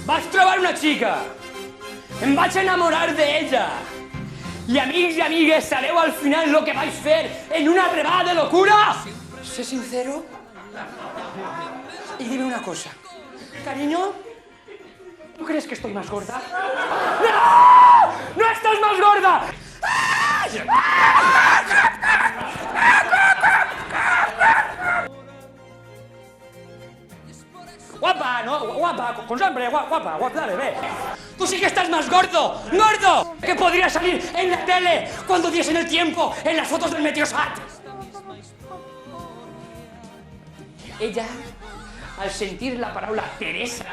Vaig trobar una xica. Em vaig enamorar d'ella. I amics i amigues, sabeu al final lo que vaig fer en una arrebada de locura? Sé sincero y dime una cosa. Cariño, ¿tú crees que estoy más gorda? ¡No! ¡No estás más gorda! Guapa, ¿no? Guapa, con hambre, guapa, dale, ve. Tú sí que estás más gordo, gordo, que podría salir en la tele cuando diesen el tiempo en las fotos del Meteosat. Ella, al sentir la palabra Teresa,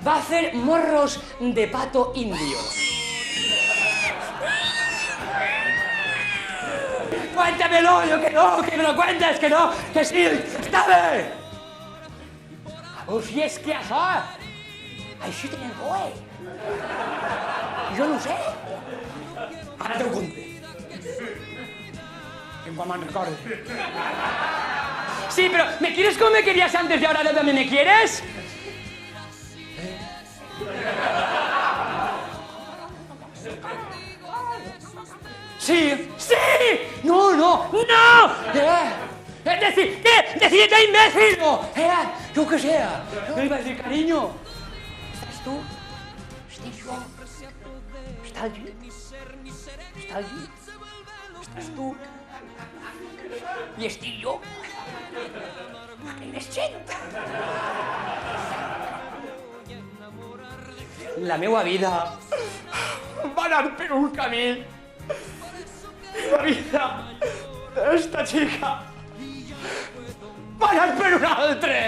va a hacer morros de pato indio. Cuéntamelo, yo que no, que me lo cuentes, que no, que sí, està bé. O si és que això tenen boe. Jo no ho sé. Ara te ho conté. Que quan me'n recordo. Sí, pero ¿me quieres como me querías antes y ahora también me quieres? Sí, sí. No, no, no. Es decir, ¿qué? ¡Decídete, imbécil! Yo que sea. Yo iba a decir, cariño, ¿estás tú? ¿Estic jo? ¿Està el llit? ¿Està el llit? ¿Estàs tu? I estic jo? Perquè hi més gent. La meva vida va anar per un camí. La vida d'esta xica va anar per un altre.